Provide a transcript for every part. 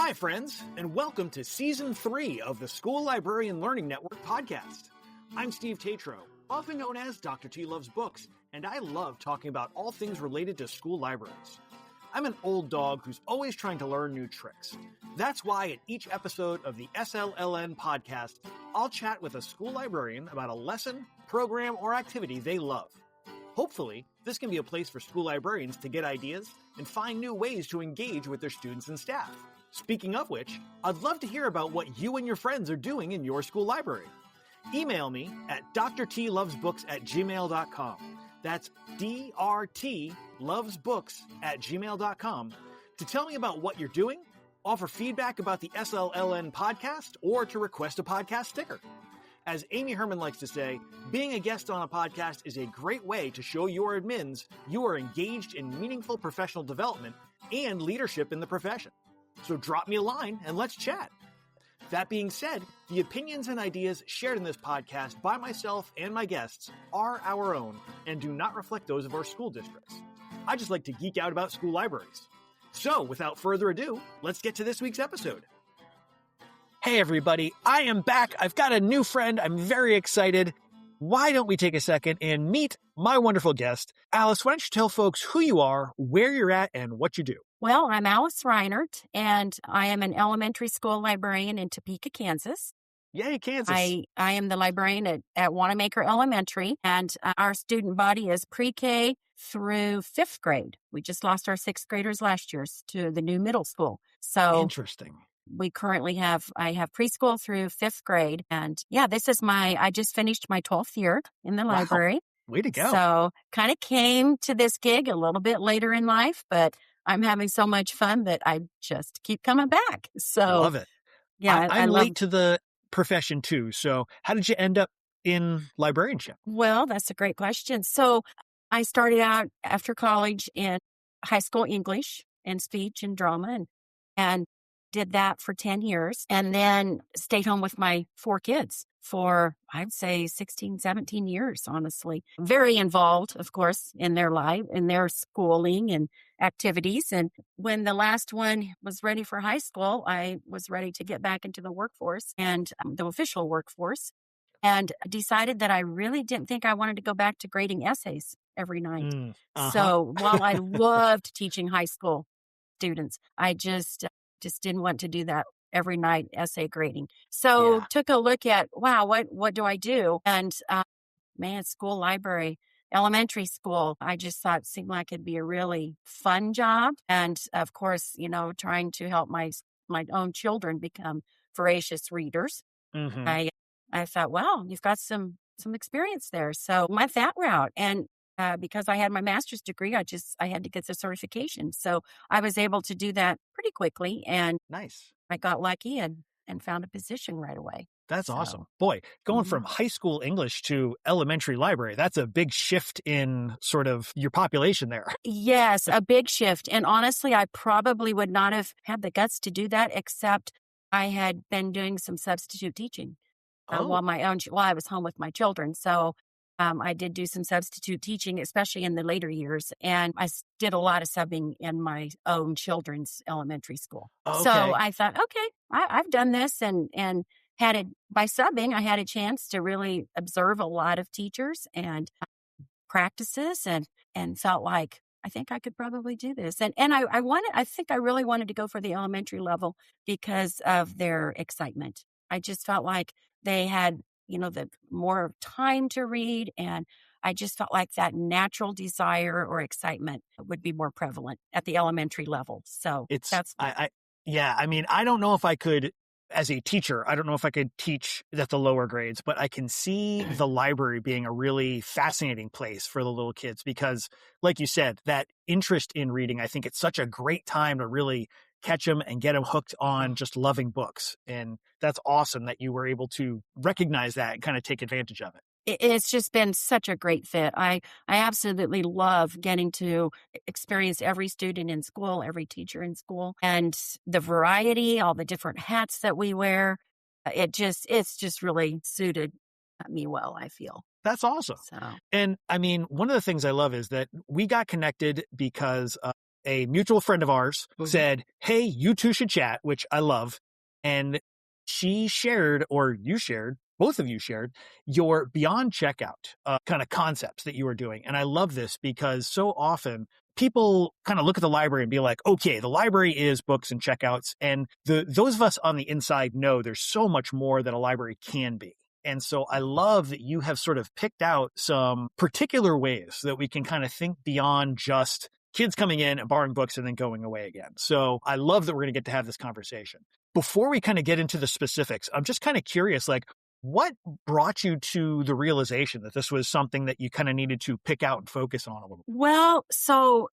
Hi, friends, and welcome to Season 3 of the School Librarian Learning Network podcast. I'm Steve Tatro, often known as Dr. T Loves Books, and I love talking about all things related to school libraries. I'm an old dog who's always trying to learn new tricks. That's why at each episode of the SLLN podcast, I'll chat with a school librarian about a lesson, program, or activity they love. Hopefully, this can be a place for school librarians to get ideas and find new ways to engage with their students and staff. Speaking of which, I'd love to hear about what you and your friends are doing in your school library. Email me at drtlovesbooks@gmail.com. That's drtlovesbooks@gmail.com to tell me about what you're doing, offer feedback about the SLLN podcast, or to request a podcast sticker. As Amy Herman likes to say, being a guest on a podcast is a great way to show your admins you are engaged in meaningful professional development and leadership in the profession. So drop me a line and let's chat. That being said, the opinions and ideas shared in this podcast by myself and my guests are our own and do not reflect those of our school districts. I just like to geek out about school libraries. So without further ado, let's get to this week's episode. Hey everybody, I am back. I've got a new friend. I'm very excited. Why don't we take a second and meet my wonderful guest. Alice, why don't you tell folks who you are, where you're at, and what you do? Well, I'm Alice Reinert, and I am an elementary school librarian in Topeka, Kansas. Yay, Kansas. I am the librarian at Wanamaker Elementary, and our student body is pre-K through 5th grade. We just lost our 6th graders last year to the new middle school. So interesting. We currently I have preschool through 5th grade. And yeah, I just finished my 12th year in the library. Way to go. So kind of came to this gig a little bit later in life, but I'm having so much fun that I just keep coming back. So love it. Yeah. I'm late to the profession too. So how did you end up in librarianship? Well, that's a great question. So I started out after college in high school English and speech and drama and did that for 10 years and then stayed home with my 4 kids for, I'd say 16, 17 years, honestly. Very involved, of course, in their life, in their schooling and activities. And when the last one was ready for high school, I was ready to get back into the workforce and the official workforce, and decided that I really didn't think I wanted to go back to grading essays every night. So while I loved teaching high school students, I just didn't want to do that every night essay grading. So took a look at, wow, what do I do? And school library, elementary school, I just thought seemed like it'd be a really fun job. And of course, trying to help my own children become voracious readers. Mm-hmm. I thought, well, you've got some experience there. So went that route. And because I had my master's degree, I had to get the certification. So I was able to do that pretty quickly. And nice. I got lucky and found a position right away. That's awesome. Boy, going from high school English to elementary library, that's a big shift in sort of your population there. Yes, a big shift. And honestly, I probably would not have had the guts to do that, except I had been doing some substitute teaching while I was home with my children. So I did do some substitute teaching, especially in the later years. And I did a lot of subbing in my own children's elementary school. Okay. So I thought, okay, I've done this and by subbing, I had a chance to really observe a lot of teachers and practices and felt like, I think I could probably do this. And I think I really wanted to go for the elementary level because of their excitement. I just felt like they had the more time to read. And I just felt like that natural desire or excitement would be more prevalent at the elementary level. So I don't know if I could, as a teacher, I don't know if I could teach at the lower grades, but I can see the library being a really fascinating place for the little kids because, like you said, that interest in reading, I think it's such a great time to really catch them and get them hooked on just loving books. And that's awesome that you were able to recognize that and kind of take advantage of it. It's just been such a great fit. I absolutely love getting to experience every student in school, every teacher in school, and the variety, all the different hats that we wear. It's just really suited me well, I feel. That's awesome. And I mean, one of the things I love is that we got connected because a mutual friend of ours said, hey, you two should chat, which I love. And she shared, or you shared, both of you shared your beyond checkout kind of concepts that you were doing. And I love this because so often people kind of look at the library and be like, okay, the library is books and checkouts. And those of us on the inside know there's so much more that a library can be. And so I love that you have sort of picked out some particular ways that we can kind of think beyond just kids coming in and borrowing books and then going away again. So I love that we're going to get to have this conversation. Before we kind of get into the specifics, I'm just kind of curious, like, what brought you to the realization that this was something that you kind of needed to pick out and focus on a little bit? Well, so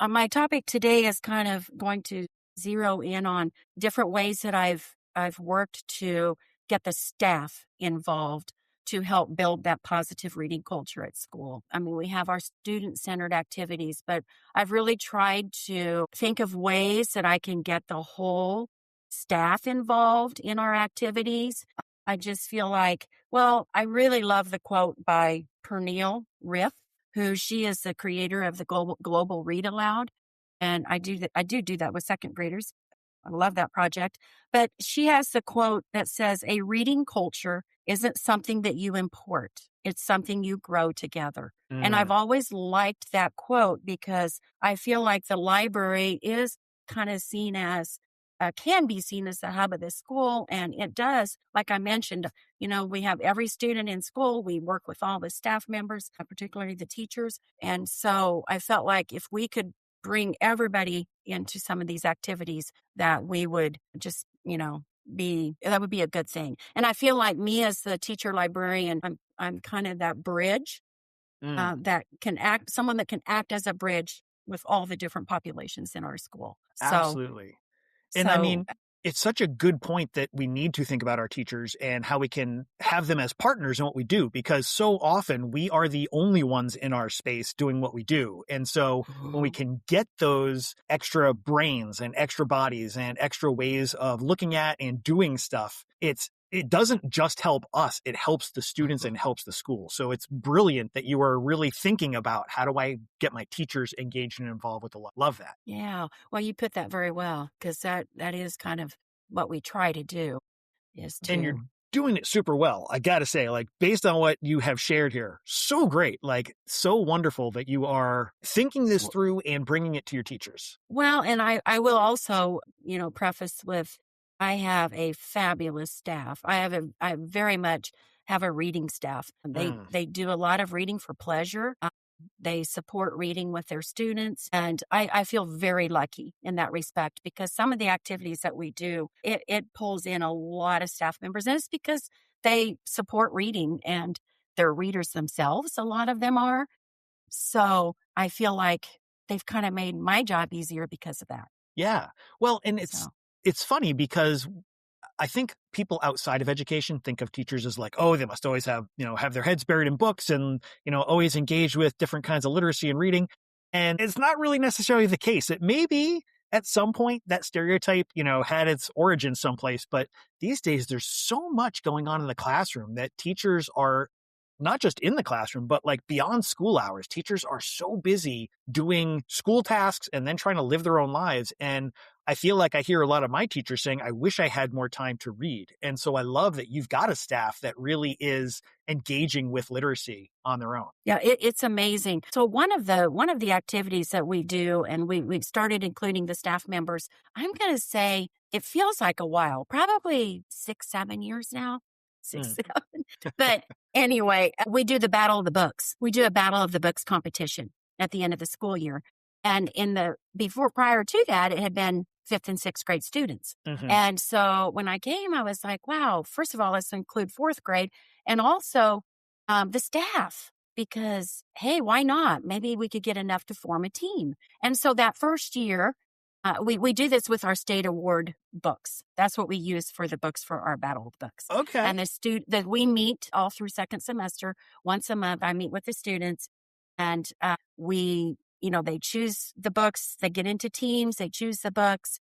my topic today is kind of going to zero in on different ways that I've worked to get the staff involved to help build that positive reading culture at school. I mean, we have our student-centered activities, but I've really tried to think of ways that I can get the whole staff involved in our activities. I just feel like, well, I really love the quote by Pernille Riff, who she is the creator of the Global Read Aloud. And I do that with second graders. I love that project. But she has the quote that says, a reading culture isn't something that you import. It's something you grow together. And I've always liked that quote because I feel like the library is kind of seen as can be seen as the hub of the school. And it does, like I mentioned, we have every student in school. We work with all the staff members, particularly the teachers. And so I felt like if we could bring everybody into some of these activities, that we would just, that would be a good thing. And I feel like me as the teacher librarian, I'm kind of that bridge that can act, someone that can act as a bridge with all the different populations in our school. Absolutely. And I mean, it's such a good point that we need to think about our teachers and how we can have them as partners in what we do, because so often we are the only ones in our space doing what we do. And so when we can get those extra brains and extra bodies and extra ways of looking at and doing stuff, it doesn't just help us, it helps the students and helps the school. So it's brilliant that you are really thinking about how do I get my teachers engaged and involved with the love that. Yeah. Well, you put that very well, because that is kind of what we try to do And you're doing it super well. I got to say, like, based on what you have shared here, so great, like so wonderful that you are thinking this through and bringing it to your teachers. Well, and I will also, preface with, I have a fabulous staff. I very much have a reading staff. They do a lot of reading for pleasure. They support reading with their students. And I feel very lucky in that respect, because some of the activities that we do, it pulls in a lot of staff members. And it's because they support reading and they're readers themselves. A lot of them are. So I feel like they've kind of made my job easier because of that. Yeah. Well, and it's funny because I think people outside of education think of teachers as like, oh, they must always have their heads buried in books and, always engaged with different kinds of literacy and reading. And it's not really necessarily the case. It may be at some point that stereotype, had its origin someplace. But these days, there's so much going on in the classroom that teachers are not just in the classroom, but like beyond school hours. Teachers are so busy doing school tasks and then trying to live their own lives. And I feel like I hear a lot of my teachers saying, I wish I had more time to read. And so I love that you've got a staff that really is engaging with literacy on their own. Yeah, it's amazing. So one of the activities that we do, and we've started including the staff members, I'm going to say it feels like a while, probably 6-7 years now. 6-7. But anyway, we do the Battle of the Books. We do a Battle of the Books competition at the end of the school year. And prior to that, it had been 5th and 6th grade students. And so when I came, I was like, wow, first of all, let's include 4th grade and also the staff, because, hey, why not? Maybe we could get enough to form a team. And so that first year, we do this with our state award books. That's what we use for the books for our Battle of Books. Okay. And that we meet all through second semester. Once a month, I meet with the students, and they choose the books. They get into teams. They choose the books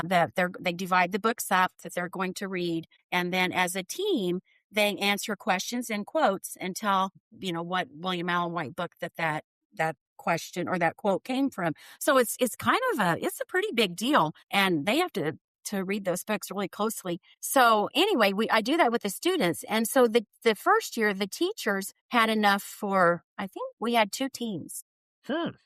they divide the books up that they're going to read, and then as a team, they answer questions and quotes and tell what William Allen White book that question or that quote came from. So it's kind of it's a pretty big deal, and they have to read those books really closely. So anyway, I do that with the students. And so the first year, the teachers had enough for, I think we had 2 teams.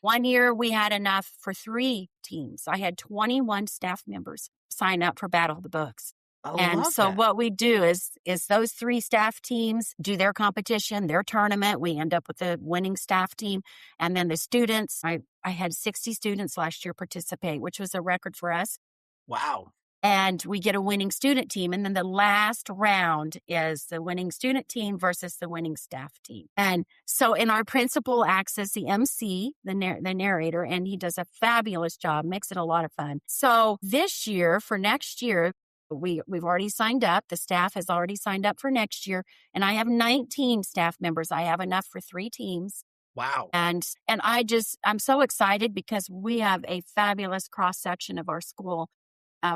One year we had enough for 3 teams. I had 21 staff members sign up for Battle of the Books. And so what we do is those 3 staff teams do their competition, their tournament. We end up with a winning staff team. And then the students, I had 60 students last year participate, which was a record for us. Wow. And we get a winning student team. And then the last round is the winning student team versus the winning staff team. And so in our principal acts as the MC, the narrator, and he does a fabulous job, makes it a lot of fun. So this year, for next year, we've already signed up. The staff has already signed up for next year. And I have 19 staff members. I have enough for 3 teams. Wow. And I'm so excited because we have a fabulous cross-section of our school.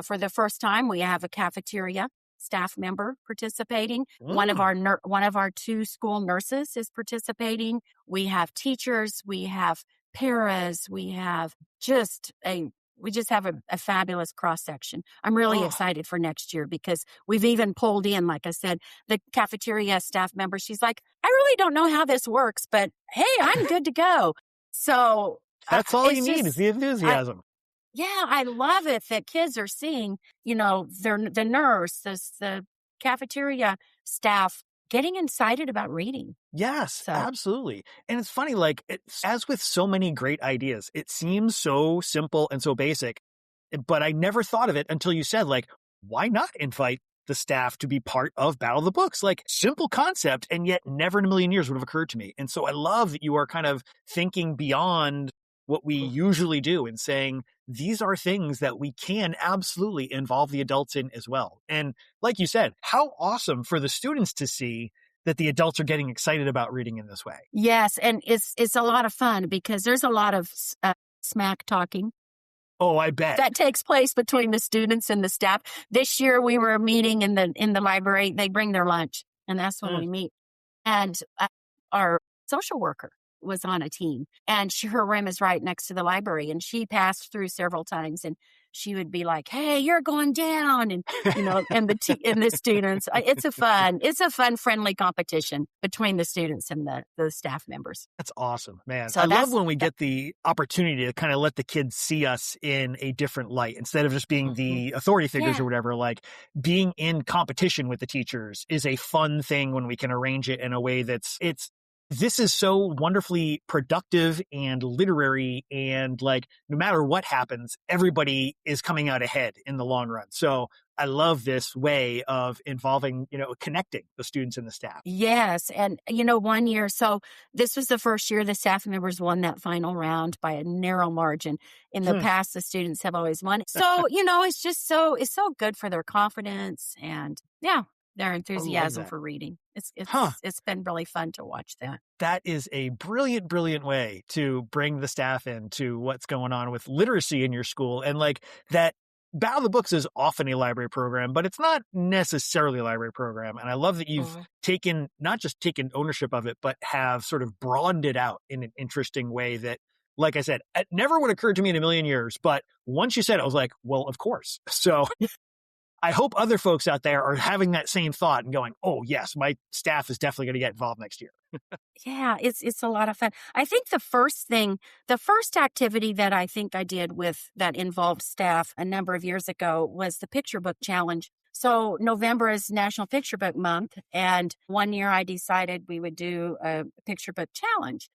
For the first time, we have a cafeteria staff member participating. One of our 2 school nurses is participating. We have teachers. We have paras. We just have a fabulous cross section. I'm really excited for next year because we've even pulled in, like I said, the cafeteria staff member. She's like, I really don't know how this works, but hey, I'm good to go. So that's all you need is the enthusiasm. I love it that kids are seeing, the nurse, the cafeteria staff getting excited about reading. Yes, absolutely. And it's funny, as with so many great ideas, it seems so simple and so basic, but I never thought of it until you said, why not invite the staff to be part of Battle of the Books? Simple concept, and yet never in a million years would have occurred to me. And so I love that you are kind of thinking beyond what we usually do and saying, these are things that we can absolutely involve the adults in as well. And like you said, how awesome for the students to see that the adults are getting excited about reading in this way. Yes, and it's a lot of fun because there's a lot of smack talking. Oh, I bet. That takes place between the students and the staff. This year we were meeting in the library. They bring their lunch, and that's when we meet. And our social worker was on a team, and her room is right next to the library, and she passed through several times, and she would be like, hey, you're going down. And, and the students, it's a fun, friendly competition between the students and the staff members. That's awesome, man. So I love when we get the opportunity to kind of let the kids see us in a different light instead of just being the authority figures or whatever. Being in competition with the teachers is a fun thing when we can arrange it in a way this is so wonderfully productive and literary, and no matter what happens, everybody is coming out ahead in the long run. So I love this way of involving, connecting the students and the staff. Yes. And, 1 year, so this was the first year the staff members won that final round by a narrow margin. In the past, the students have always won. So, it's just it's so good for their confidence and their enthusiasm for reading. It's been really fun to watch that. That is a brilliant, brilliant way to bring the staff into what's going on with literacy in your school. And that Battle of the Books is often a library program, but it's not necessarily a library program. And I love that you've not just taken ownership of it, but have sort of broadened it out in an interesting way that, like I said, it never would have occurred to me in a million years. But once you said it, I was like, well, of course. So I hope other folks out there are having that same thought and going, oh, yes, my staff is definitely going to get involved next year. Yeah, it's a lot of fun. I think the first activity that I think I did that involved staff a number of years ago was the picture book challenge. So November is National Picture Book Month. And 1 year I decided we would do a picture book challenge.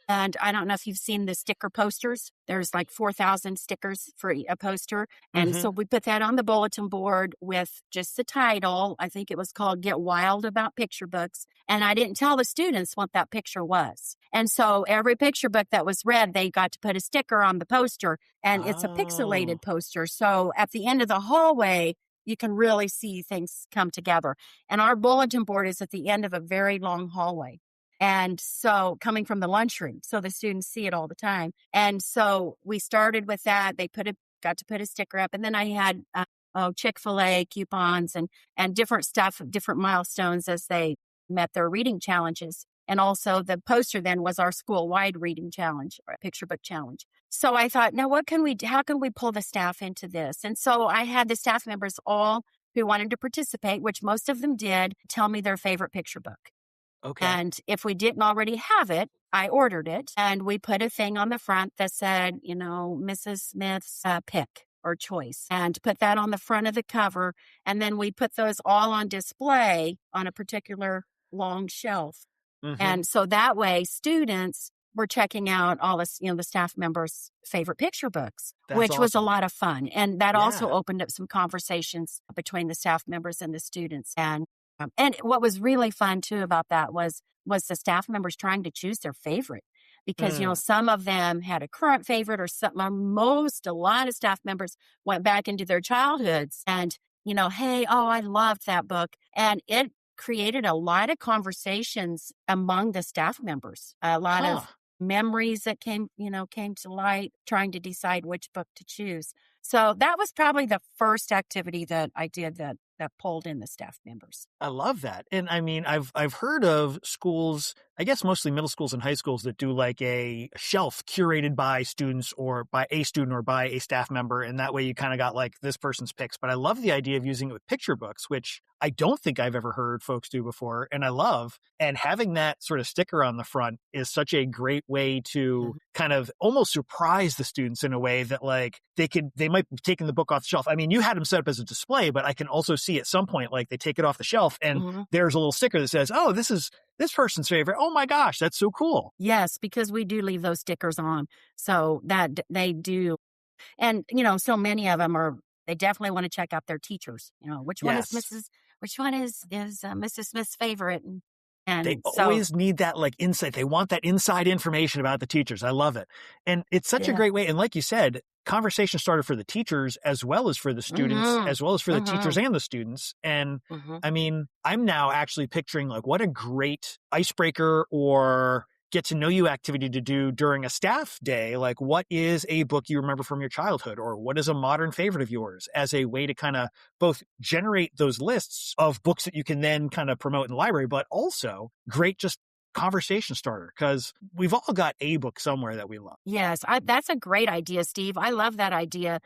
And I don't know if you've seen the sticker posters. There's 4,000 stickers for a poster. And so we put that on the bulletin board with just the title. I think it was called Get Wild About Picture Books. And I didn't tell the students what that picture was. And so every picture book that was read, they got to put a sticker on the poster. And it's a pixelated poster. So at the end of the hallway, you can really see things come together. And our bulletin board is at the end of a very long hallway. And so coming from the lunchroom, so the students see it all the time. And so we started with that. They got to put a sticker up. And then I had Chick-fil-A coupons and different stuff, different milestones as they met their reading challenges. And also the poster then was our school-wide reading challenge or picture book challenge. So I thought, now what can we do? How can we pull the staff into this? And so I had the staff members all who wanted to participate, which most of them did, tell me their favorite picture book. Okay. And if we didn't already have it, I ordered it. And we put a thing on the front that said, Mrs. Smith's pick or choice, and put that on the front of the cover. And then we put those all on display on a particular long shelf. Mm-hmm. And so that way students were checking out all this, the staff members' favorite picture books, which was a lot of fun. And that also opened up some conversations between the staff members and the students. And what was really fun too about that was the staff members trying to choose their favorite, because, some of them had a current favorite, or a lot of staff members went back into their childhoods and, hey, I loved that book. And it created a lot of conversations among the staff members, a lot of memories that came to light, trying to decide which book to choose. So that was probably the first activity that I did that pulled in the staff members. I love that. And I mean, I've heard of schools, I guess mostly middle schools and high schools, that do like a shelf curated by students or by a student or by a staff member. And that way you kind of got like this person's picks. But I love the idea of using it with picture books, which I don't think I've ever heard folks do before. And I love, and having that sort of sticker on the front is such a great way to kind of almost surprise the students in a way that like they might be taking the book off the shelf. I mean, you had them set up as a display, but I can also see at some point, like they take it off the shelf and there's a little sticker that says, oh, this is this person's favorite. Oh my gosh, that's so cool. Yes, because we do leave those stickers on. So that they do. And, so many of them they definitely want to check out their teachers. Which one is Mrs. Smith's favorite? And they always need that like insight. They want that inside information about the teachers. I love it. And it's such a great way. And like you said, conversation started for the teachers as well as for the students, as well as for the teachers and the students. And I mean, I'm now actually picturing like what a great icebreaker or get to know you activity to do during a staff day. Like, what is a book you remember from your childhood, or what is a modern favorite of yours, as a way to kind of both generate those lists of books that you can then kind of promote in the library, but also great just conversation starter, because we've all got a book somewhere that we love. Yes, that's a great idea, Steve. I love that idea,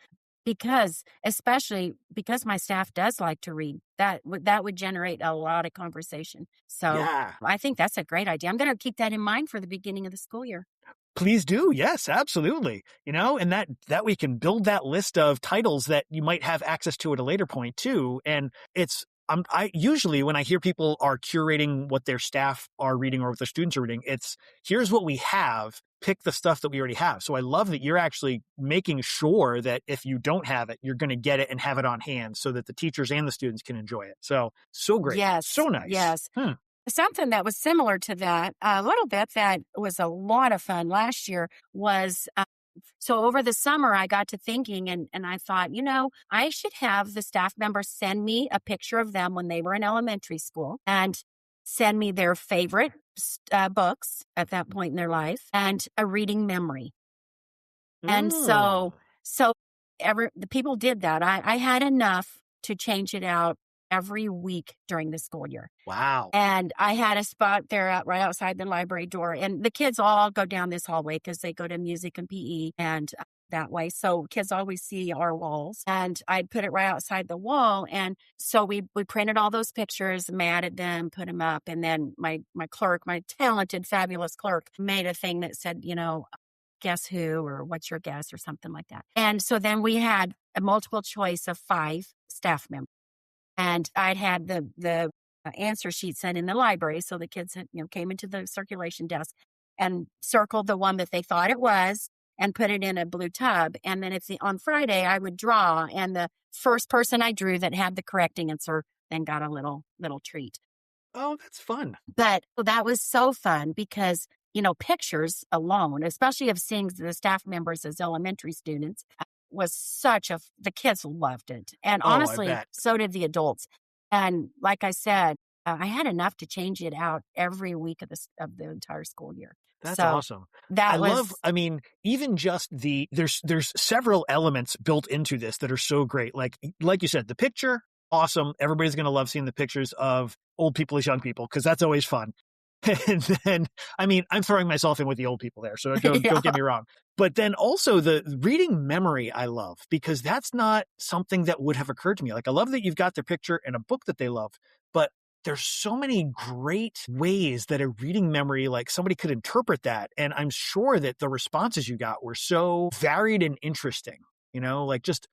especially because my staff does like to read. That would generate a lot of conversation. So I think that's a great idea. I'm going to keep that in mind for the beginning of the school year. Please do. Yes, absolutely. And that we can build that list of titles that you might have access to at a later point too. And I usually, when I hear people are curating what their staff are reading or what their students are reading, it's here's what we have, pick the stuff that we already have. So I love that you're actually making sure that if you don't have it, you're going to get it and have it on hand so that the teachers and the students can enjoy it. So great. Yes. So nice. Yes. Something that was similar to that, a little bit, that was a lot of fun last year was, so over the summer, I got to thinking and I thought, I should have the staff members send me a picture of them when they were in elementary school and send me their favorite books at that point in their life and a reading memory. And so the people did that. I had enough to change it out every week during the school year. Wow. And I had a spot there right outside the library door. And the kids all go down this hallway because they go to music and PE and that way. So kids always see our walls. And I'd put it right outside the wall. And so we printed all those pictures, matted them, put them up. And then my clerk, my talented, fabulous clerk, made a thing that said, guess who, or what's your guess, or something like that. And so then we had a multiple choice of 5 staff members. And I'd had the answer sheet sent in the library. So the kids came into the circulation desk and circled the one that they thought it was and put it in a blue tub. And then on Friday, I would draw. And the first person I drew that had the correct answer then got a little treat. Oh, that's fun. But that was so fun because, pictures alone, especially of seeing the staff members as elementary students, was the kids loved it. And honestly, so did the adults. And like I said, I had enough to change it out every week of the entire school year. That's awesome. Even just there's several elements built into this that are so great. Like you said, the picture, awesome. Everybody's going to love seeing the pictures of old people as young people, because that's always fun. And then, I mean, I'm throwing myself in with the old people there, so don't Yeah. get me wrong. But then also the reading memory I love, because that's not something that would have occurred to me. Like, I love that you've got their picture and a book that they love, but there's so many great ways that a reading memory, like somebody could interpret that. And I'm sure that the responses you got were so varied and interesting, like just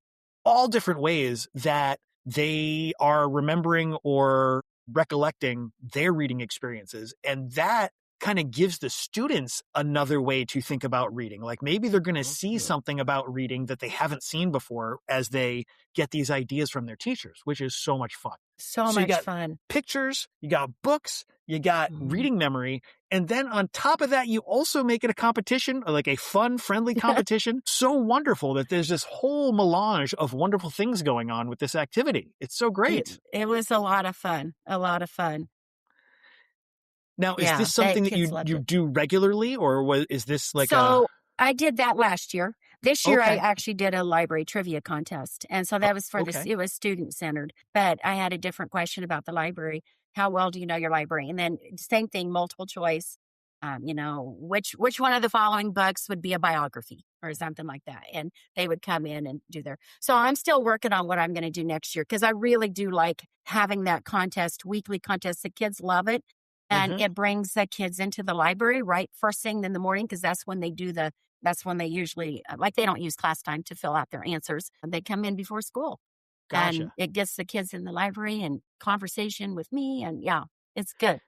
all different ways that they are remembering or recollecting their reading experiences. And that kind of gives the students another way to think about reading. Like maybe they're going to see something about reading that they haven't seen before as they get these ideas from their teachers, which is so much fun. So you much got fun. pictures, you got books, you got reading memory. And then on top of that, you also make it a competition, like a fun, friendly competition. So wonderful that there's this whole melange of wonderful things going on with this activity. It's so great. It was a lot of fun. A lot of fun. Now, is this something that you do regularly, or is this like I did that last year. This year, I actually did a library trivia contest. And so that was for it was student-centered. But I had a different question about the library. How well do you know your library? And then same thing, multiple choice. Which one of the following books would be a biography or something like that? And they would come in and do their. So I'm still working on what I'm going to do next year, because I really do like having that weekly contest. The kids love it. And it brings the kids into the library right first thing in the morning, because that's when they usually, they don't use class time to fill out their answers. They come in before school. Gotcha. And it gets the kids in the library and conversation with me. And it's good.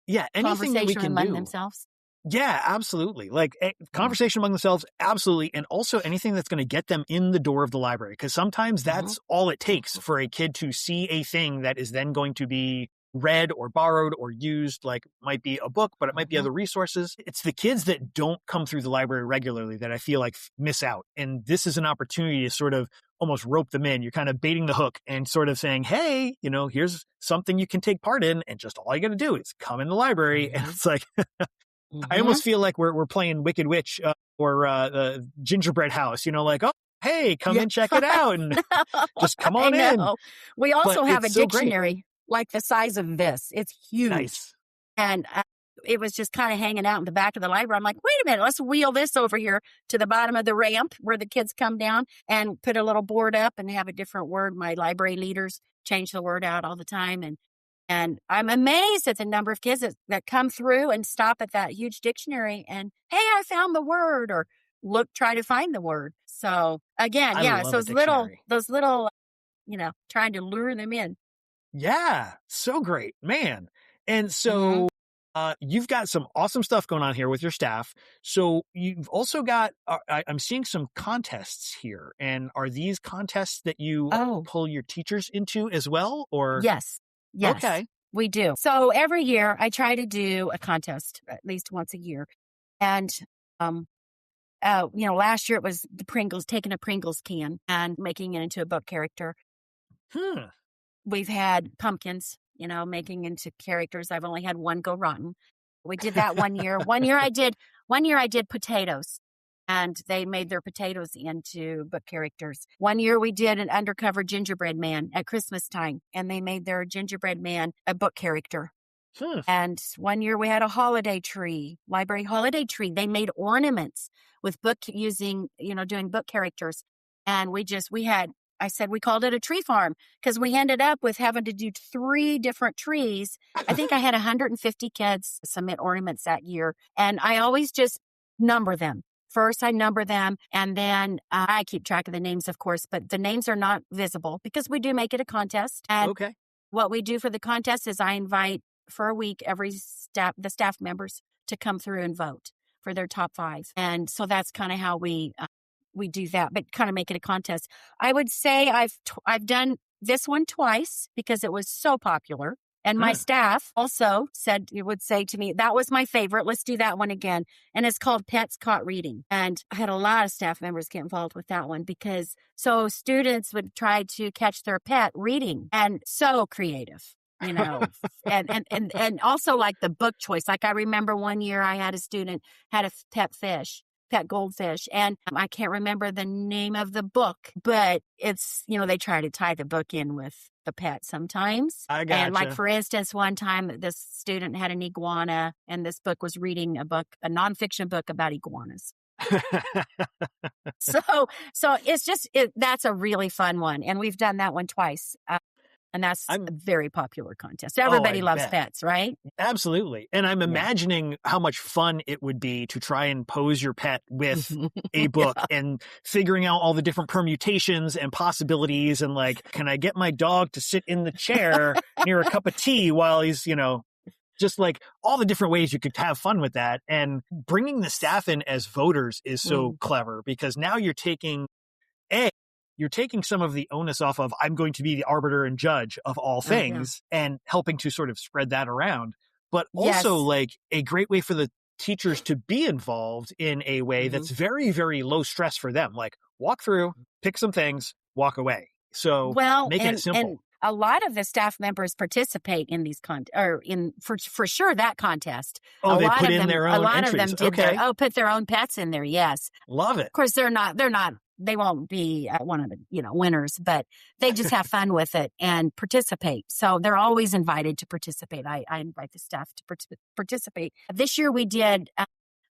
Yeah, anything that we can among do. themselves. Yeah, absolutely. Like conversation among themselves, absolutely. And also anything that's going to get them in the door of the library, because sometimes that's all it takes for a kid to see a thing that is then going to be read or borrowed or used. Like, might be a book, but it might be other resources. It's the kids that don't come through the library regularly that I feel like miss out. And this is an opportunity to sort of almost rope them in. You're kind of baiting the hook and sort of saying, hey, here's something you can take part in, and just all you got to do is come in the library. And it's like, I almost feel like we're playing Wicked Witch or the Gingerbread House, like, oh, hey, come and check it out, and just come on in. We also have a dictionary like the size of this. It's huge. Nice. And it was just kind of hanging out in the back of the library. I'm like, wait a minute, let's wheel this over here to the bottom of the ramp where the kids come down, and put a little board up and have a different word. My library leaders change the word out all the time. And I'm amazed at the number of kids that come through and stop at that huge dictionary and, hey, I found the word, or try to find the word. So again, it's those little, trying to lure them in. Yeah, so great, man. And so you've got some awesome stuff going on here with your staff. So you've also got, I'm seeing some contests here. And are these contests that you pull your teachers into as well? Or Yes. Okay. We do. So every year I try to do a contest at least once a year. And, last year it was taking a Pringles can and making it into a book character. We've had pumpkins, making into characters. I've only had one go rotten. We did that one year. One year I did potatoes, and they made their potatoes into book characters. One year we did an undercover gingerbread man at Christmas time, and they made their gingerbread man a book character. And one year we had a library holiday tree. They made ornaments with doing book characters. And I said we called it a tree farm, because we ended up with having to do 3 different trees. I think I had 150 kids submit ornaments that year. And I always just number them. First, I number them, and then I keep track of the names, of course, but the names are not visible because we do make it a contest. And what we do for the contest is I invite for a week the staff members to come through and vote for their top 5. And so that's kind of how we do that, but kind of make it a contest. I would say I've done this one twice because it was so popular. And my staff also would say to me, that was my favorite. Let's do that one again. And it's called Pets Caught Reading. And I had a lot of staff members get involved with that one, because so students would try to catch their pet reading, and so creative. And also like the book choice. Like I remember one year I had a student had a pet fish, pet goldfish. And I can't remember the name of the book, but it's, they try to tie the book in with the pet sometimes. I gotcha. And like, for instance, one time this student had an iguana and this book was reading a nonfiction book about iguanas. So it's just, that's a really fun one. And we've done that one twice. And that's a very popular contest. Everybody loves pets, right? Absolutely. And I'm imagining how much fun it would be to try and pose your pet with a book and figuring out all the different permutations and possibilities. And like, can I get my dog to sit in the chair near a cup of tea while he's, just like all the different ways you could have fun with that. And bringing the staff in as voters is so clever, because now you're taking some of the onus off of, I'm going to be the arbiter and judge of all things, and helping to sort of spread that around. But also like a great way for the teachers to be involved in a way that's very, very low stress for them. Like, walk through, pick some things, walk away. So making it simple. And a lot of the staff members participate in these for sure that contest. Oh, they put in their own entries. A lot of them did put their own pets in there. Yes. Love it. Of course, they won't be one of the, winners, but they just have fun with it and participate. So they're always invited to participate. I invite the staff to participate. This year we did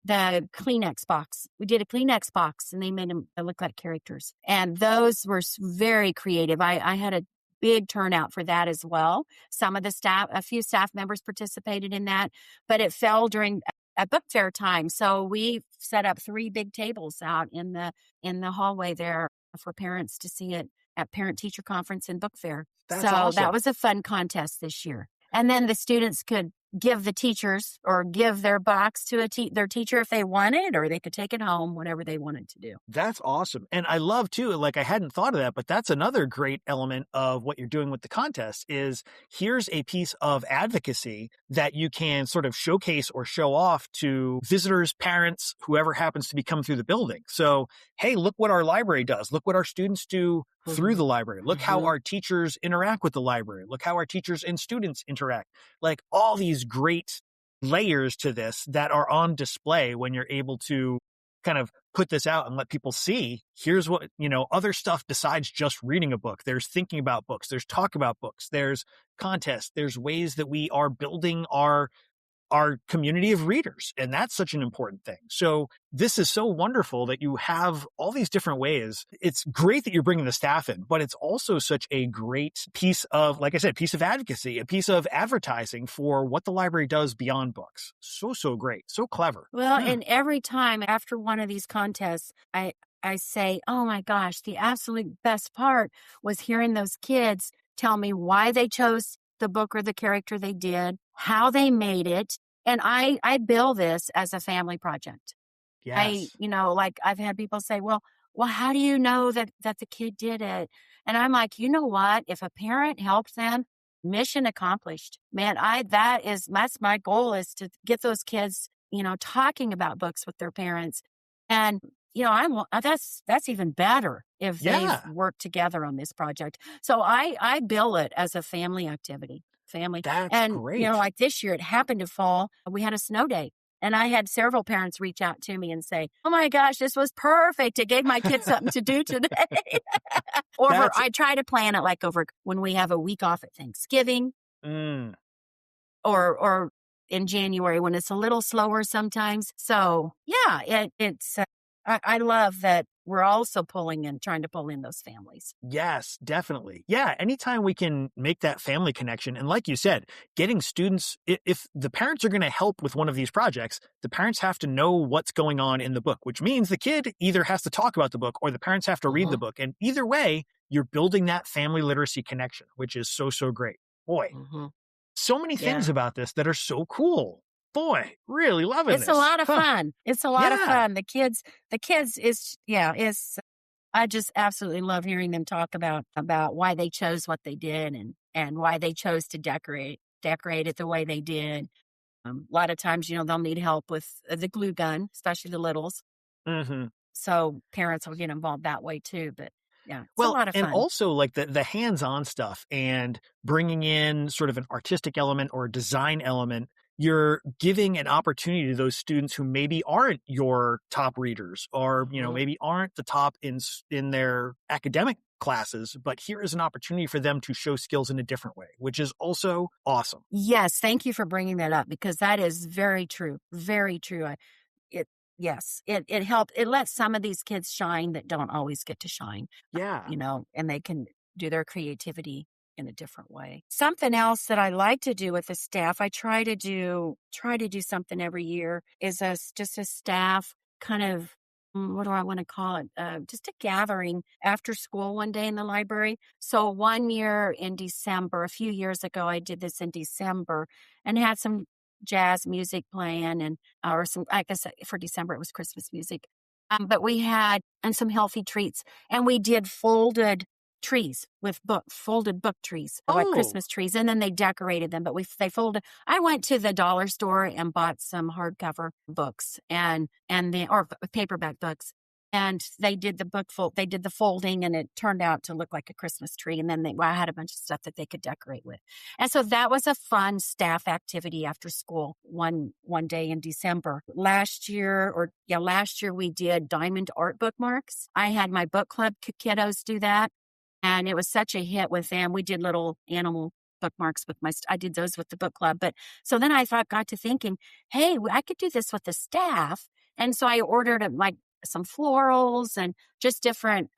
the Kleenex box. We did a Kleenex box and they made them look like characters. And those were very creative. I had a big turnout for that as well. A few staff members participated in that, but it fell during a book fair time. So we set up 3 big tables out in the hallway there for parents to see it at Parent Teacher Conference and Book Fair. That's awesome. That was a fun contest this year. And then the students could give the teachers or give their box to their teacher if they wanted, or they could take it home, whatever they wanted to do. That's awesome. And I love too, like I hadn't thought of that, but that's another great element of what you're doing with the contest is here's a piece of advocacy that you can sort of showcase or show off to visitors, parents, whoever happens to be coming through the building. So, hey, look what our library does. Look what our students do through the library. Look how our teachers interact with the library. Look how our teachers and students interact. Like all these great layers to this that are on display when you're able to kind of put this out and let people see, here's what, other stuff besides just reading a book. There's thinking about books. There's talk about books. There's contests. There's ways that we are building our community of readers. And that's such an important thing. So this is so wonderful that you have all these different ways. It's great that you're bringing the staff in, but it's also such a great piece of, like I said, piece of advocacy, a piece of advertising for what the library does beyond books. So great. So clever. Well, and every time after one of these contests, I say, oh my gosh, the absolute best part was hearing those kids tell me why they chose the book or the character they did, how they made it. And I bill this as a family project. Yes. I've had people say, well, how do you know that the kid did it? And I'm like, you know what? If a parent helps them, mission accomplished. Man, that's my goal, is to get those kids, talking about books with their parents. And that's even better if they work together on this project. So I bill it as a family activity. That's great. Like this year, it happened to fall. We had a snow day, and I had several parents reach out to me and say, "Oh my gosh, this was perfect! It gave my kids something to do today." I try to plan it like over when we have a week off at Thanksgiving, or in January when it's a little slower sometimes. So yeah, it's. I love that we're also trying to pull in those families. Yes, definitely. Yeah, anytime we can make that family connection. And like you said, getting students, if the parents are going to help with one of these projects, the parents have to know what's going on in the book, which means the kid either has to talk about the book or the parents have to read the book. And either way, you're building that family literacy connection, which is so great. Boy, so many things about this that are so cool. Boy, really loving this. It's a lot of fun. It's a lot of fun. The kids I just absolutely love hearing them talk about why they chose what they did and why they chose to decorate it the way they did. A lot of times, they'll need help with the glue gun, especially the littles. So parents will get involved that way too, but yeah, it's a lot of fun. And also like the hands-on stuff and bringing in sort of an artistic element or a design element you're giving an opportunity to those students who maybe aren't your top readers or, maybe aren't the top in their academic classes, but here is an opportunity for them to show skills in a different way, which is also awesome. Yes. Thank you for bringing that up, because that is very true. Very true. It helped. It lets some of these kids shine that don't always get to shine. Yeah. And they can do their creativity in a different way. Something else that I like to do with the staff, I try to do something every year, is just a staff kind of, what do I want to call it? Just a gathering after school one day in the library. So one year in December, a few years ago, I did this in December and had some jazz music playing or some, I guess for December, it was Christmas music. But we had, and some healthy treats, and we did folded trees with folded book trees, like Christmas trees, and then they decorated them. But they folded. I went to the dollar store and bought some hardcover books or paperback books, and they did the folding, and it turned out to look like a Christmas tree. And then I had a bunch of stuff that they could decorate with, and so that was a fun staff activity after school one day in December. Last year we did diamond art bookmarks. I had my book club kiddos do that. And it was such a hit with them. We did little animal bookmarks I did those with the book club. But so then I got to thinking, hey, I could do this with the staff. And so I ordered like some florals and just different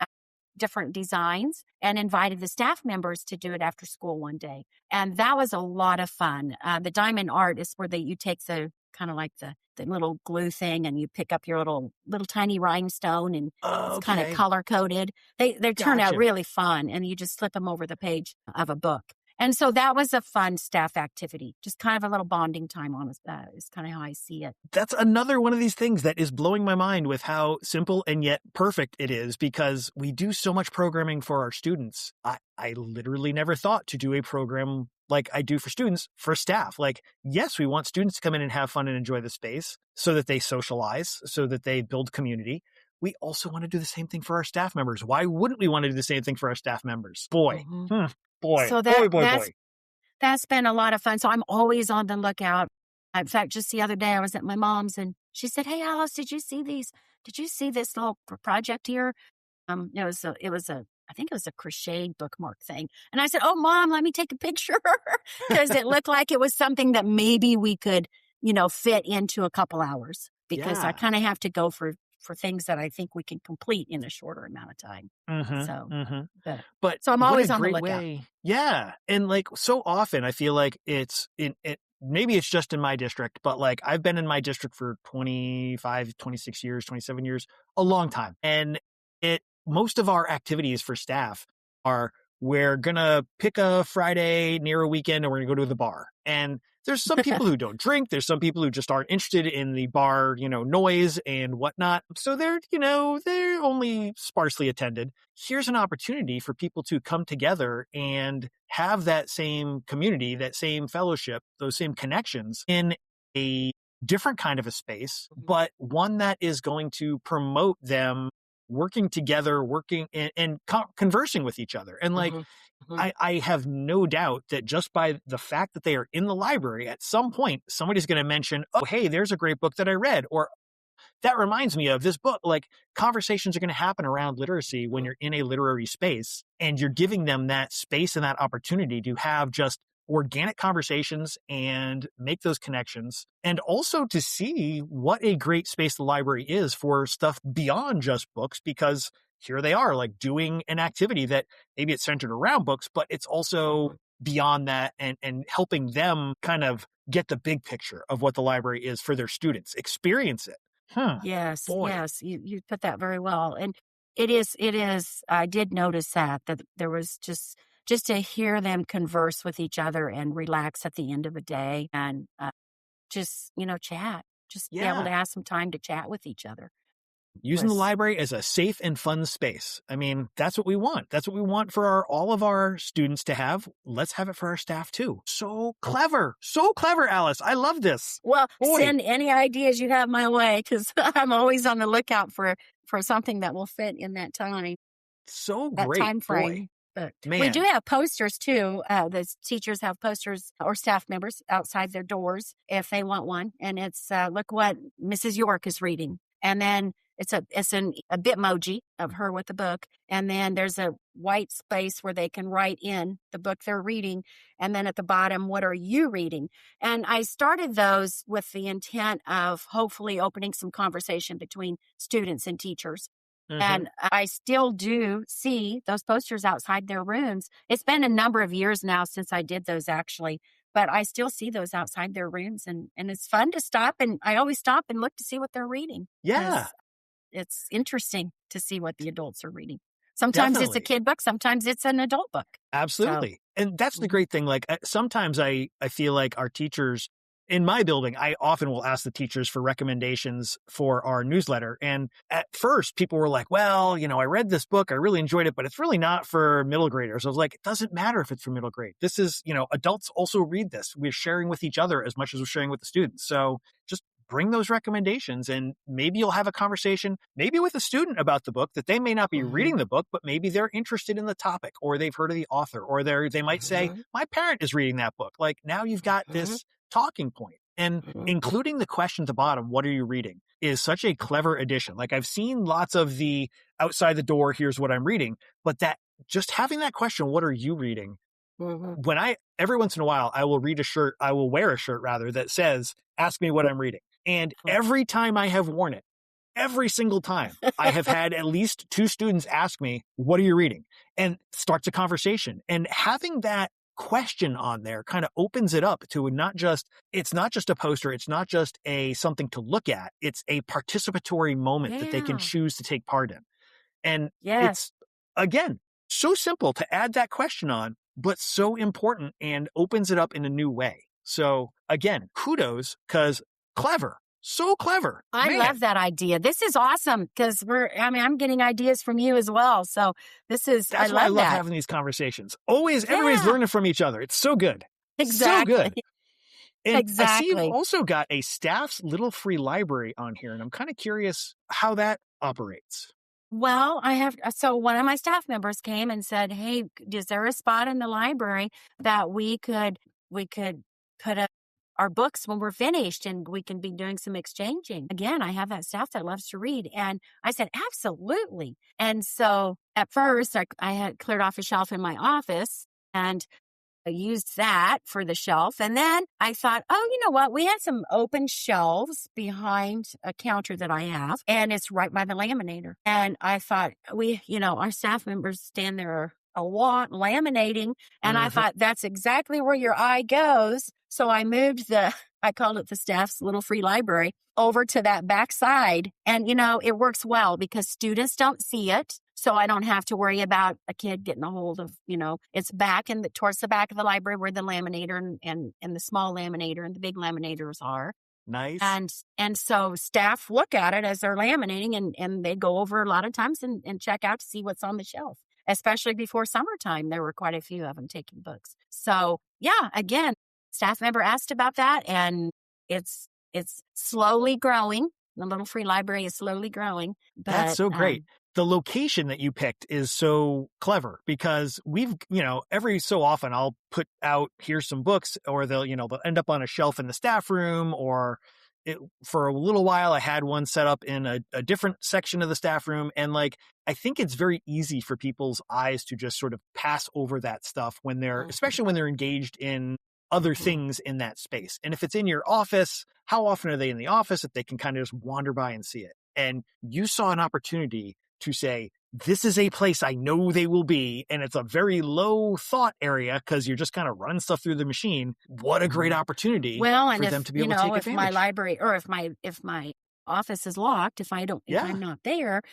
designs, and invited the staff members to do it after school one day. And that was a lot of fun. The diamond art is where you take the kind of like the little glue thing, and you pick up your little tiny rhinestone, and it's kind of color coded. They turn out really fun, and you just slip them over the page of a book. And so that was a fun staff activity, just kind of a little bonding time on that is kind of how I see it. That's another one of these things that is blowing my mind with how simple and yet perfect it is, because we do so much programming for our students. I literally never thought to do a program like I do for students, for staff. Like, yes, we want students to come in and have fun and enjoy the space so that they socialize, so that they build community. We also want to do the same thing for our staff members. Why wouldn't we want to do the same thing for our staff members? Boy. So that's been a lot of fun. So I'm always on the lookout. In fact, just the other day I was at my mom's, and she said, "Hey, Alice, did you see these? Did you see this little project here?" I think it was a crocheted bookmark thing. And I said, "Oh, Mom, let me take a picture," because it looked like it was something that maybe we could, fit into a couple hours, because I kind of have to go for things that I think we can complete in a shorter amount of time. So I'm always on the lookout. Yeah. And like so often I feel like maybe it's just in my district, but like I've been in my district for 25, 26 years, 27 years, a long time. And most of our activities for staff are, we're going to pick a Friday near a weekend and we're going to go to the bar. And there's some people who don't drink. There's some people who just aren't interested in the bar, noise and whatnot. So they're only sparsely attended. Here's an opportunity for people to come together and have that same community, that same fellowship, those same connections in a different kind of a space, but one that is going to promote them working together, and conversing with each other. And like, I have no doubt that just by the fact that they are in the library, at some point, somebody's going to mention, "Oh, hey, there's a great book that I read," or "That reminds me of this book." Like, conversations are going to happen around literacy when you're in a literary space, and you're giving them that space and that opportunity to have just organic conversations and make those connections, and also to see what a great space the library is for stuff beyond just books, because here they are, like, doing an activity that maybe it's centered around books, but it's also beyond that, and helping them kind of get the big picture of what the library is for their students, experience it. Yes, you put that very well. And it is, I did notice that there was just to hear them converse with each other and relax at the end of a day, and just, chat, just be able to have some time to chat with each other. Using the library as a safe and fun space. I mean, that's what we want. That's what we want for all of our students to have. Let's have it for our staff too. So clever, Alice. I love this. Well, send any ideas you have my way, because I'm always on the lookout for something that will fit in that time. So that great. time frame. But we Man. do have posters too. The teachers have posters or staff members outside their doors if they want one. And it's, look what Mrs. York is reading. And then it's a Bitmoji of her with the book. And then there's a white space where they can write in the book they're reading. And then at the bottom, what are you reading? And I started those with the intent of hopefully opening some conversation between students and teachers. Mm-hmm. And I still do see those posters outside their rooms. It's been a number of years now since I did those actually, but I still see those outside their rooms and it's fun to stop. And I always stop and look to see what they're reading. Yeah. It's interesting to see what the adults are reading. Sometimes Definitely. it's a kid book. Sometimes it's an adult book. Absolutely. And that's the great thing. Like sometimes I feel like our teachers in my building, I often will ask the teachers for recommendations for our newsletter. And at first people were like, well, I read this book. I really enjoyed it, but it's really not for middle graders. I was like, it doesn't matter if it's for middle grade. This is, adults also read this. We're sharing with each other as much as we're sharing with the students. So just bring those recommendations and maybe you'll have a conversation, maybe with a student about the book that they may not be reading the book, but maybe they're interested in the topic or they've heard of the author or they might say, my parent is reading that book. Like now you've got this talking point. And including the question at the bottom, what are you reading, is such a clever addition. Like I've seen lots of the outside the door, here's what I'm reading, but that just having that question, what are you reading? When every once in a while, I will wear a shirt rather that says, ask me what I'm reading. And every time I have worn it, every single time I have had at least 2 students ask me, what are you reading? And starts a conversation. And having that question on there kind of opens it up to it's not just a poster. It's not just something to look at. It's a participatory moment that they can choose to take part in. And it's, again, so simple to add that question on, but so important and opens it up in a new way. So again, kudos, because clever. So clever. I love that idea. This is awesome because I'm getting ideas from you as well. So that's why I love having these conversations. Always, everybody's learning from each other. It's so good. Exactly. So good. And I see you've also got a staff's little free library on here, and I'm kind of curious how that operates. Well, so one of my staff members came and said, hey, is there a spot in the library that we could put up our books when we're finished and we can be doing some exchanging? Again, I have that staff that loves to read. And I said, absolutely. And so at first I had cleared off a shelf in my office and I used that for the shelf. And then I thought, oh, you know what? We had some open shelves behind a counter that I have, and it's right by the laminator. And I thought our staff members stand there a lot laminating. And I thought that's exactly where your eye goes. So I moved I called it the staff's little free library over to that back side. And, it works well because students don't see it. So I don't have to worry about a kid getting a hold of, it's back towards the back of the library where the laminator and the small laminator and the big laminators are. Nice. And so staff look at it as they're laminating and they go over a lot of times and check out to see what's on the shelf. Especially before summertime, there were quite a few of them taking books. So yeah, again, staff member asked about that and it's slowly growing. The little free library is slowly growing. But, that's so great. The location that you picked is so clever because we've, every so often I'll put out, here's some books, or they'll end up on a shelf in the staff room, or for a little while I had one set up in a different section of the staff room. And I think it's very easy for people's eyes to just sort of pass over that stuff when especially when they're engaged in other things in that space. And if it's in your office, how often are they in the office that they can kind of just wander by and see it? And you saw an opportunity to say, this is a place I know they will be, and it's a very low thought area because you're just kind of running stuff through the machine. What a great opportunity for them to be able to take advantage. If my library or if my office is locked, if I'm not there,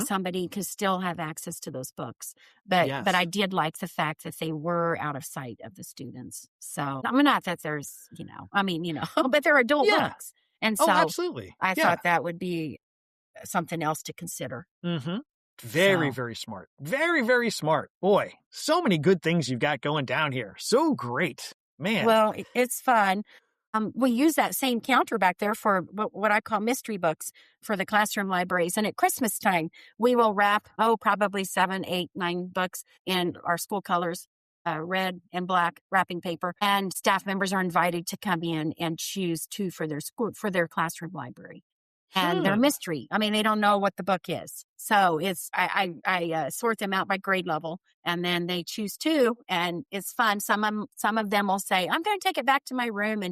somebody could still have access to those books. But I did like the fact that they were out of sight of the students. So not that there's, but they're adult books. And so absolutely. I thought that would be something else to consider. Very, very smart. Very, very smart. Boy, so many good things you've got going down here. So great, man. Well, it's fun. we use that same counter back there for what I call mystery books for the classroom libraries. And at Christmas time, we will wrap, probably 7, 8, 9 books in our school colors, red and black wrapping paper. And staff members are invited to come in and choose 2 for their classroom library. And they're mystery. I mean, they don't know what the book is. So I sort them out by grade level, and then they choose 2, and it's fun. Some of them will say, I'm going to take it back to my room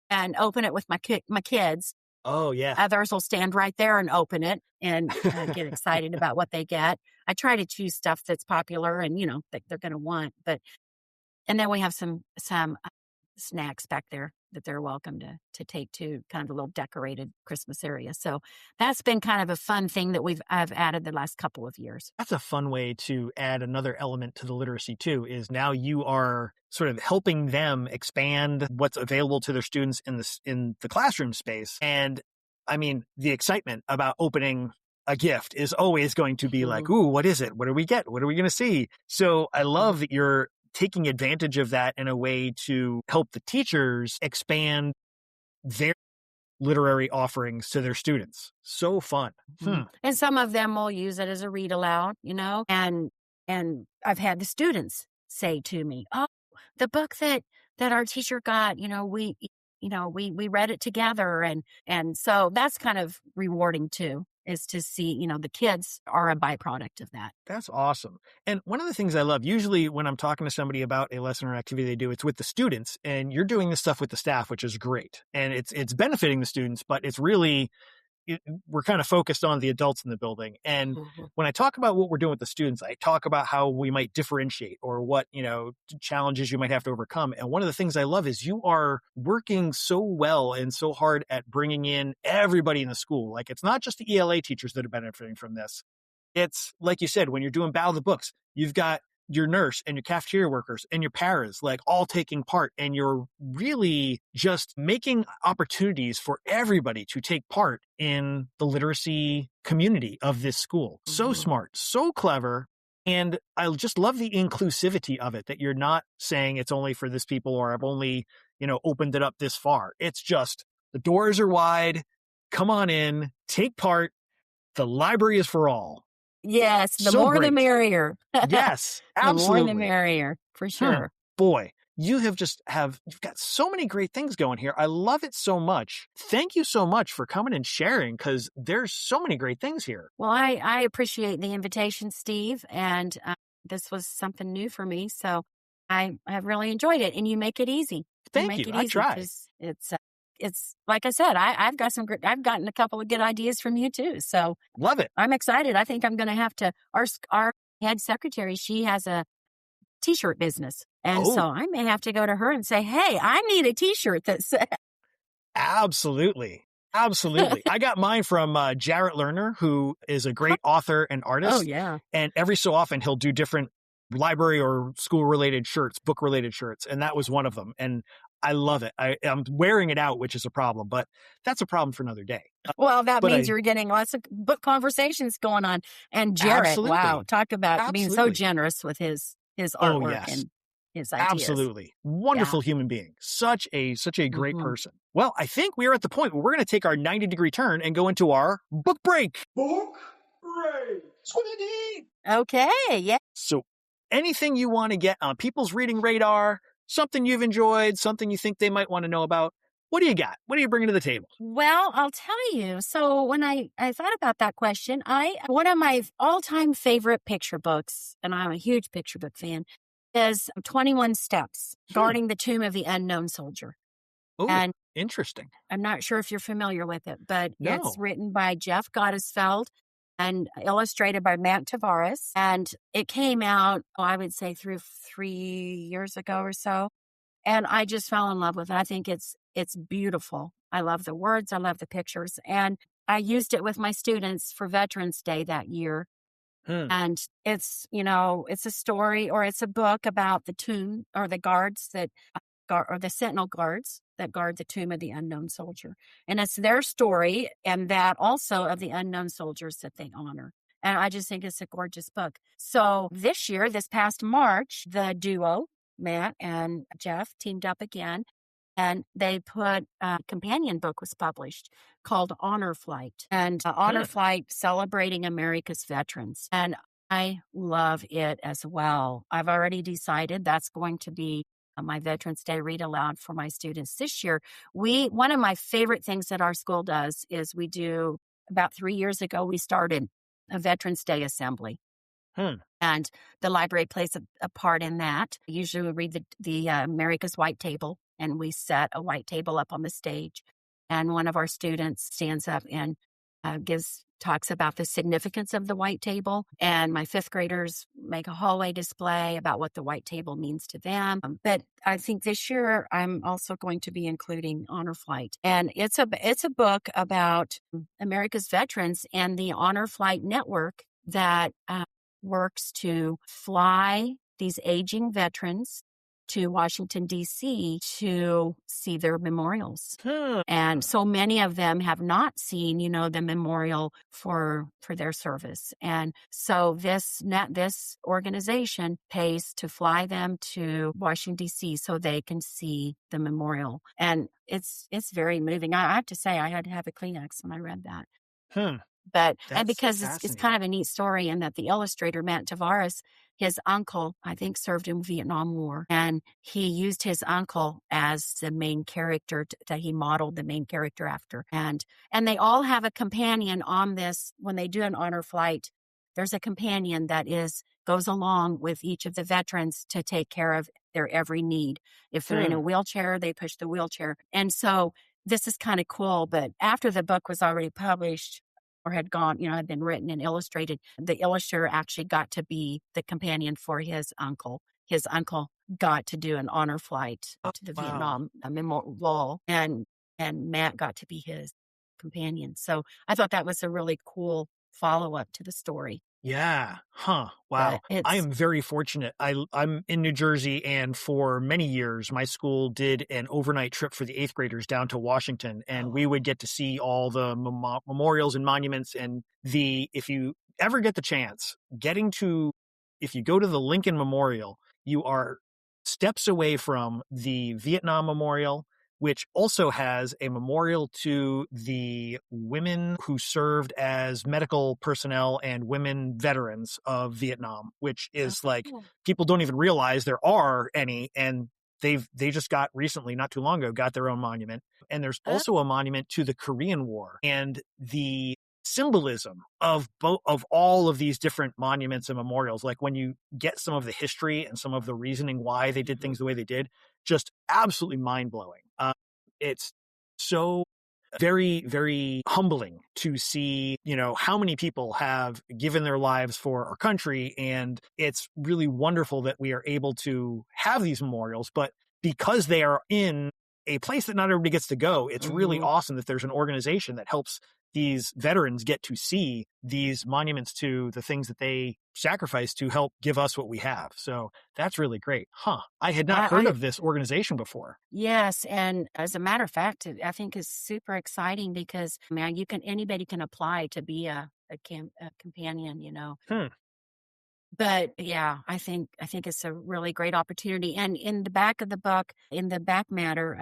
and open it with my kids. Oh, yeah. Others will stand right there and open it and get excited about what they get. I try to choose stuff that's popular and, that they're going to want. And then we have some snacks back there that they're welcome to take to kind of a little decorated Christmas area. So that's been kind of a fun thing that I've added the last couple of years. That's a fun way to add another element to the literacy too, is now you are sort of helping them expand what's available to their students in the classroom space. And I mean, the excitement about opening a gift is always going to be like, ooh, what is it? What do we get? What are we going to see? So I love that you're taking advantage of that in a way to help the teachers expand their literary offerings to their students. So fun. And some of them will use it as a read aloud, and I've had the students say to me, oh, the book that our teacher got, we read it together. And so that's kind of rewarding too, is to see, the kids are a byproduct of that. That's awesome. And one of the things I love, usually when I'm talking to somebody about a lesson or activity they do, it's with the students, and you're doing this stuff with the staff, which is great. And it's benefiting the students, but it's really, we're kind of focused on the adults in the building. And when I talk about what we're doing with the students, I talk about how we might differentiate or what, challenges you might have to overcome. And one of the things I love is you are working so well and so hard at bringing in everybody in the school. Like, it's not just the ELA teachers that are benefiting from this. It's like you said, when you're doing Battle of the Books, you've got your nurse and your cafeteria workers and your paras, like all taking part, and you're really just making opportunities for everybody to take part in the literacy community of this school. So smart, so clever. And I just love the inclusivity of it, that you're not saying it's only for this people, or I've only, opened it up this far. It's just the doors are wide. Come on in, take part. The library is for all. Yes, the more the merrier. Yes, absolutely. The more the merrier, for sure. Boy, you've got so many great things going here. I love it so much. Thank you so much for coming and sharing, because there's so many great things here. Well, I appreciate the invitation, Steve, and this was something new for me, so I have really enjoyed it, and you make it easy. Thank you. I try. It's like I said, I've gotten a couple of good ideas from you too. So love it. I'm excited. I think I'm going to have to, our head secretary, she has a t-shirt business. And so I may have to go to her and say, hey, I need a t-shirt that says. Absolutely. I got mine from Jarrett Lerner, who is a great author and artist. Oh, yeah. And every so often he'll do different library or school related shirts, book related shirts. And that was one of them. And I love it. I'm wearing it out, which is a problem, but that's a problem for another day. Well, that means you're getting lots of book conversations going on. And Jarrett, wow, talk about being so generous with his artwork and his ideas. Absolutely. Wonderful human being. Such a great person. Well, I think we are at the point where we're going to take our 90-degree turn and go into our book break. Book break. Squiddy. Okay, yeah. So anything you want to get on people's reading radar, something you've enjoyed, something you think they might want to know about. What do you got? What are you bringing to the table? Well, I'll tell you. So when I thought about that question, one of my all-time favorite picture books, and I'm a huge picture book fan, is 21 Steps, Guarding the Tomb of the Unknown Soldier. Oh, and interesting. I'm not sure if you're familiar with it, but No. It's written by Jeff Gotttesfeld and illustrated by Matt Tavarez. And it came out, I would say 3 years ago or so. And I just fell in love with it. I think it's beautiful. I love the words. I love the pictures. And I used it with my students for Veterans Day that year. And it's a story, or it's a book about the tomb, or the guards or the sentinel guards that guard the tomb of the unknown soldier. And it's their story, and that also of the unknown soldiers that they honor. And I just think it's a gorgeous book. So this past March, the duo, Matt and Jeff, teamed up again and they put a companion book was published called Honor Flight, and Honor Flight celebrating America's veterans. And I love it as well. I've already decided that's going to be my Veterans Day read aloud for my students this year. One of my favorite things that our school does is we do, about 3 years ago, we started a Veterans Day assembly. And the library plays a part in that. Usually we read the America's White Table, and we set a white table up on the stage. And one of our students stands up and talks about the significance of the white table. And my 5th graders make a hallway display about what the white table means to them. But I think this year I'm also going to be including Honor Flight. And it's a book about America's veterans and the Honor Flight network that works to fly these aging veterans to Washington, D.C. to see their memorials. And so many of them have not seen, the memorial for their service. And so this organization pays to fly them to Washington, D.C. so they can see the memorial. And it's very moving. I have to say, I had to have a Kleenex when I read that. But and because it's kind of a neat story in that the illustrator, Matt Tavarez, his uncle, I think, served in the Vietnam War. And he used his uncle as the main character that he modeled the main character after. And they all have a companion on this. When they do an honor flight, there's a companion that goes along with each of the veterans to take care of their every need. If they're in a wheelchair, they push the wheelchair. And so this is kind of cool. But after the book was already published, or had gone, had been written and illustrated, the illustrator actually got to be the companion for his uncle. His uncle got to do an honor flight to the Vietnam Memorial, and Matt got to be his companion. So I thought that was a really cool follow-up to the story. Yeah. Wow. I am very fortunate. I'm in New Jersey, and for many years, my school did an overnight trip for the 8th graders down to Washington, and we would get to see all the memorials and monuments. And if you ever get the chance, if you go to the Lincoln Memorial, you are steps away from the Vietnam Memorial, which also has a memorial to the women who served as medical personnel and women veterans of Vietnam, which is people don't even realize there are any, and they just got recently, not too long ago, got their own monument. And there's also a monument to the Korean War, and the symbolism of all of these different monuments and memorials. Like when you get some of the history and some of the reasoning why they did things the way they did, just absolutely mind-blowing. It's so very, very humbling to see, how many people have given their lives for our country. And it's really wonderful that we are able to have these memorials, but because they are in a place that not everybody gets to go, it's really awesome that there's an organization that helps these veterans get to see these monuments to the things that they sacrificed to help give us what we have. So that's really great. I had not heard of this organization before. Yes. And as a matter of fact, I think it's super exciting because, anybody can apply to be a companion, But yeah, I think it's a really great opportunity. And in the back of the book, in the back matter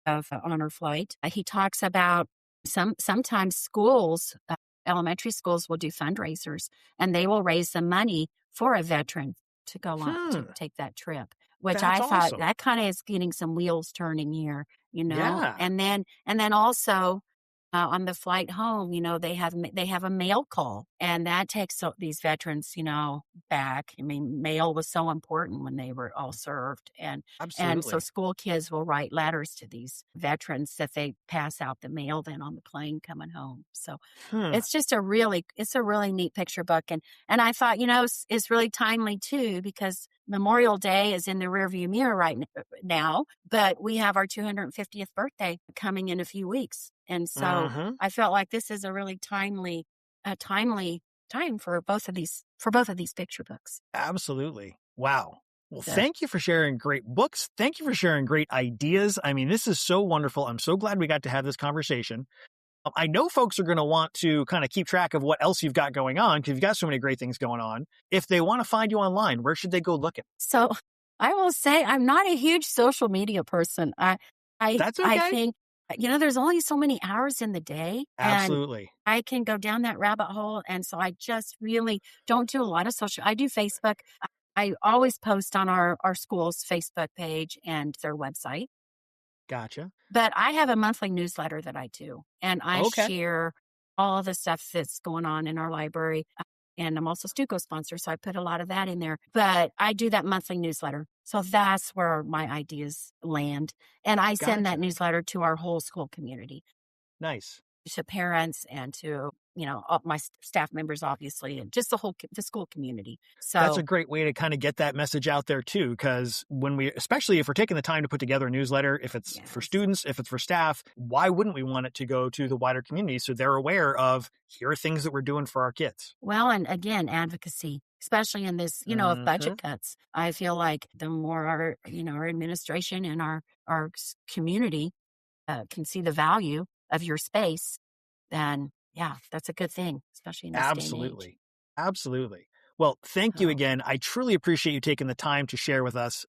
of Honor Flight, he talks about sometimes schools, elementary schools will do fundraisers, and they will raise the money for a veteran to go on to take that trip, which That's I thought awesome. that kind of is getting some wheels turning here, Yeah. And then also on the flight home, they have a mail call, and that takes these veterans, back. Mail was so important when they were all served, and so school kids will write letters to these veterans that they pass out the mail then on the plane coming home. So it's just a really neat picture book, and I thought, it's really timely too, because Memorial Day is in the rearview mirror right now, but we have our 250th birthday coming in a few weeks. And so I felt like this is a really timely time for both of these picture books. Absolutely. Wow. Well, thank you for sharing great books. Thank you for sharing great ideas. This is so wonderful. I'm so glad we got to have this conversation. I know folks are going to want to kind of keep track of what else you've got going on, because you've got so many great things going on. If they want to find you online, where should they go looking? So I will say I'm not a huge social media person. That's okay. I think, there's only so many hours in the day. Absolutely. And I can go down that rabbit hole. And so I just really don't do a lot of social. I do Facebook. I always post on our school's Facebook page and their website. Gotcha. But I have a monthly newsletter that I do. And I Okay. share all the stuff that's going on in our library. And I'm also Stuco sponsor, so I put a lot of that in there. But I do that monthly newsletter. So that's where my ideas land. And I send that Gotcha. newsletter to our whole school community, Nice. to parents and to, all my staff members, obviously, and just the school community. So That's a great way to kind of get that message out there too, because especially if we're taking the time to put together a newsletter, if it's for students, if it's for staff, why wouldn't we want it to go to the wider community so they're aware of, here are things that we're doing for our kids? Well, and again, advocacy, especially in this, of budget cuts. I feel like the more our administration and our community can see the value of your space, then yeah, that's a good thing, especially in this day and age. Absolutely. Well, thank you again. I truly appreciate you taking the time to share with us.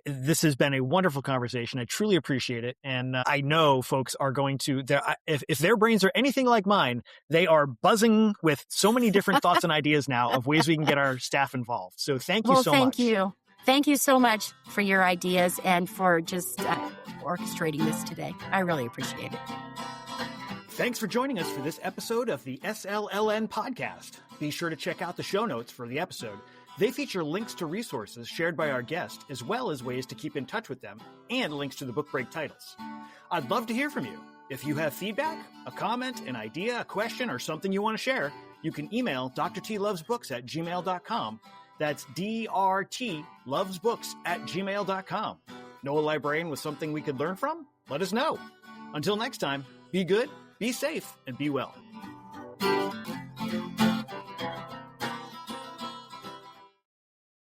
This has been a wonderful conversation. I truly appreciate it. And I know folks are going to, if their brains are anything like mine, they are buzzing with so many different thoughts and ideas now of ways we can get our staff involved. So thank you so much. Thank you. Thank you so much for your ideas and for just orchestrating this today. I really appreciate it. Thanks for joining us for this episode of the SLLN podcast. Be sure to check out the show notes for the episode. They feature links to resources shared by our guest, as well as ways to keep in touch with them, and links to the book break titles. I'd love to hear from you. If you have feedback, a comment, an idea, a question, or something you want to share, you can email drtlovesbooks@gmail.com. That's drtlovesbooks@gmail.com. Know a librarian with something we could learn from? Let us know. Until next time, be good, be safe, and be well.